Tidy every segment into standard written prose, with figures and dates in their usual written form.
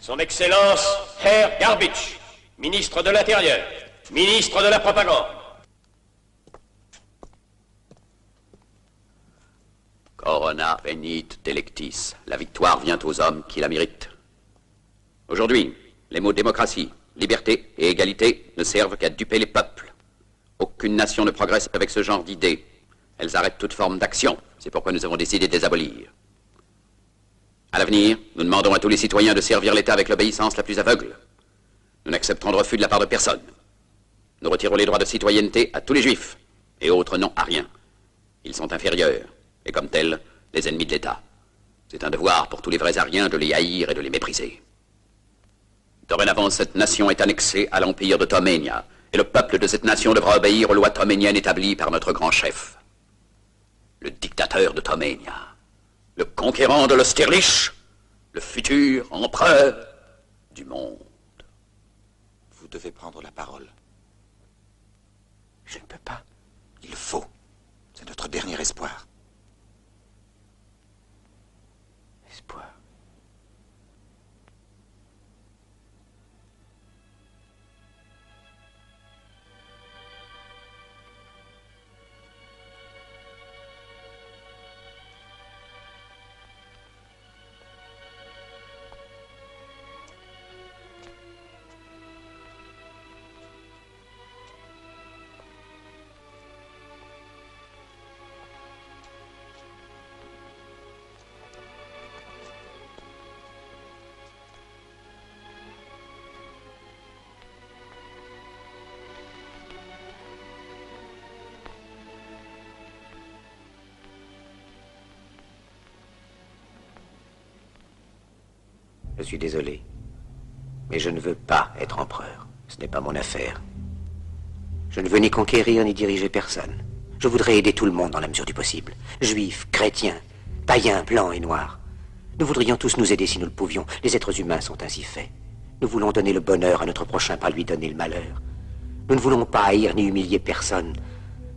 Son Excellence, Herr Garbitsch, ministre de l'Intérieur, ministre de la Propagande. Corona venit delectis. La victoire vient aux hommes qui la méritent. Aujourd'hui, les mots démocratie, liberté et égalité ne servent qu'à duper les peuples. Aucune nation ne progresse avec ce genre d'idées. Elles arrêtent toute forme d'action. C'est pourquoi nous avons décidé de les abolir. À l'avenir, nous demandons à tous les citoyens de servir l'État avec l'obéissance la plus aveugle. Nous n'accepterons de refus de la part de personne. Nous retirons les droits de citoyenneté à tous les juifs, et autres non à rien. Ils sont inférieurs, et comme tels, les ennemis de l'État. C'est un devoir pour tous les vrais Ariens de les haïr et de les mépriser. Dorénavant, cette nation est annexée à l'empire de Toménia, et le peuple de cette nation devra obéir aux lois toméniennes établies par notre grand chef. Le dictateur de Toménia, le conquérant de l'Austerlitz, le futur empereur du monde. Vous devez prendre la parole. Je ne peux pas. Il faut. C'est notre dernier espoir. Espoir. Je suis désolé, mais je ne veux pas être empereur. Ce n'est pas mon affaire. Je ne veux ni conquérir ni diriger personne. Je voudrais aider tout le monde dans la mesure du possible. Juifs, chrétiens, païens, blancs et noirs. Nous voudrions tous nous aider si nous le pouvions. Les êtres humains sont ainsi faits. Nous voulons donner le bonheur à notre prochain, pas lui donner le malheur. Nous ne voulons pas haïr ni humilier personne.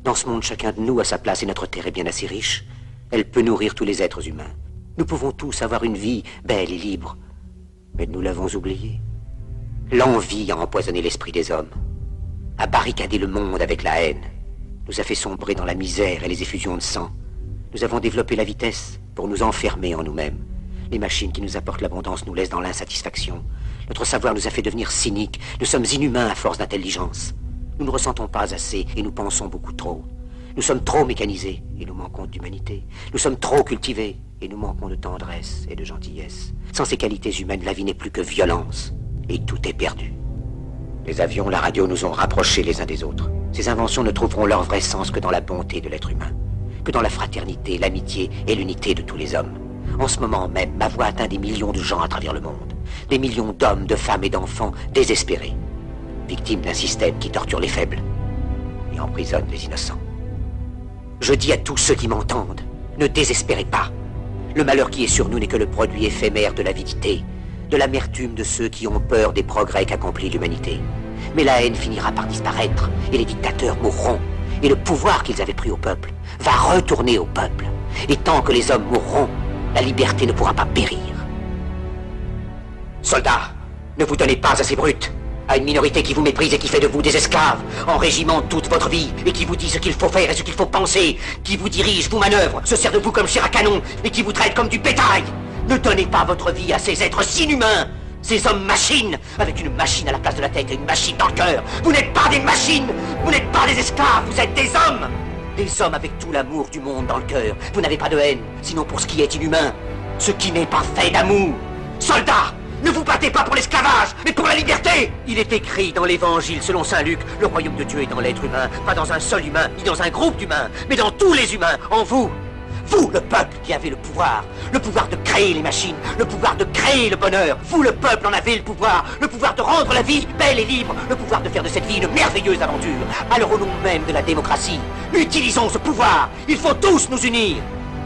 Dans ce monde, chacun de nous a sa place et notre terre est bien assez riche. Elle peut nourrir tous les êtres humains. Nous pouvons tous avoir une vie belle et libre. Mais nous l'avons oublié. L'envie a empoisonné l'esprit des hommes, a barricadé le monde avec la haine, nous a fait sombrer dans la misère et les effusions de sang. Nous avons développé la vitesse pour nous enfermer en nous-mêmes. Les machines qui nous apportent l'abondance nous laissent dans l'insatisfaction. Notre savoir nous a fait devenir cyniques. Nous sommes inhumains à force d'intelligence. Nous ne ressentons pas assez et nous pensons beaucoup trop. Nous sommes trop mécanisés et nous manquons d'humanité. Nous sommes trop cultivés et nous manquons de tendresse et de gentillesse. Sans ces qualités humaines, la vie n'est plus que violence et tout est perdu. Les avions, la radio nous ont rapprochés les uns des autres. Ces inventions ne trouveront leur vrai sens que dans la bonté de l'être humain, que dans la fraternité, l'amitié et l'unité de tous les hommes. En ce moment même, ma voix atteint des millions de gens à travers le monde. Des millions d'hommes, de femmes et d'enfants désespérés, victimes d'un système qui torture les faibles et emprisonne les innocents. Je dis à tous ceux qui m'entendent, ne désespérez pas. Le malheur qui est sur nous n'est que le produit éphémère de l'avidité, de l'amertume de ceux qui ont peur des progrès qu'accomplit l'humanité. Mais la haine finira par disparaître, et les dictateurs mourront, et le pouvoir qu'ils avaient pris au peuple va retourner au peuple. Et tant que les hommes mourront, la liberté ne pourra pas périr. Soldats, ne vous donnez pas à ces brutes, à une minorité qui vous méprise et qui fait de vous des esclaves, en régiment toute votre vie, et qui vous dit ce qu'il faut faire et ce qu'il faut penser, qui vous dirige, vous manœuvre, se sert de vous comme chair à canon, et qui vous traite comme du bétail. Ne donnez pas votre vie à ces êtres inhumains, ces hommes-machines, avec une machine à la place de la tête et une machine dans le cœur. Vous n'êtes pas des machines, vous n'êtes pas des esclaves, vous êtes des hommes. Des hommes avec tout l'amour du monde dans le cœur. Vous n'avez pas de haine, sinon pour ce qui est inhumain, ce qui n'est pas fait d'amour. Soldats, ne vous battez pas pour l'esclavage, mais pour la liberté. Il est écrit dans l'évangile selon saint Luc, le royaume de Dieu est dans l'être humain, pas dans un seul humain, ni dans un groupe d'humains, mais dans tous les humains, en vous. Vous, le peuple, qui avez le pouvoir de créer les machines, le pouvoir de créer le bonheur. Vous, le peuple, en avez le pouvoir de rendre la vie belle et libre, le pouvoir de faire de cette vie une merveilleuse aventure. Alors au nom même de la démocratie, utilisons ce pouvoir. Il faut tous nous unir.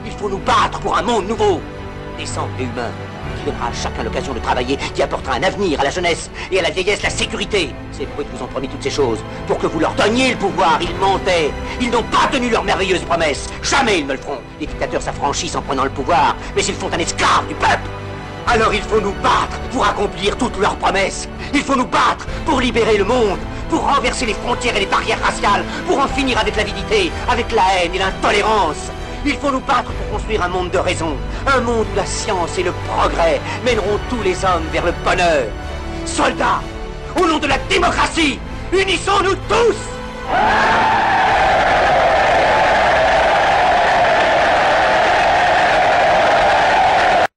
Il faut nous battre pour un monde nouveau, décent et humain, qui donnera à chacun l'occasion de travailler, qui apportera un avenir à la jeunesse et à la vieillesse la sécurité. Ces brutes vous ont promis toutes ces choses pour que vous leur donniez le pouvoir. Ils mentaient. Ils n'ont pas tenu leurs merveilleuses promesses. Jamais ils ne le feront. Les dictateurs s'affranchissent en prenant le pouvoir, mais ils font un esclave du peuple. Alors il faut nous battre pour accomplir toutes leurs promesses. Il faut nous battre pour libérer le monde, pour renverser les frontières et les barrières raciales, pour en finir avec l'avidité, avec la haine et l'intolérance. Il faut nous battre pour construire un monde de raison, un monde où la science et le progrès mèneront tous les hommes vers le bonheur. Soldats, au nom de la démocratie, unissons-nous tous!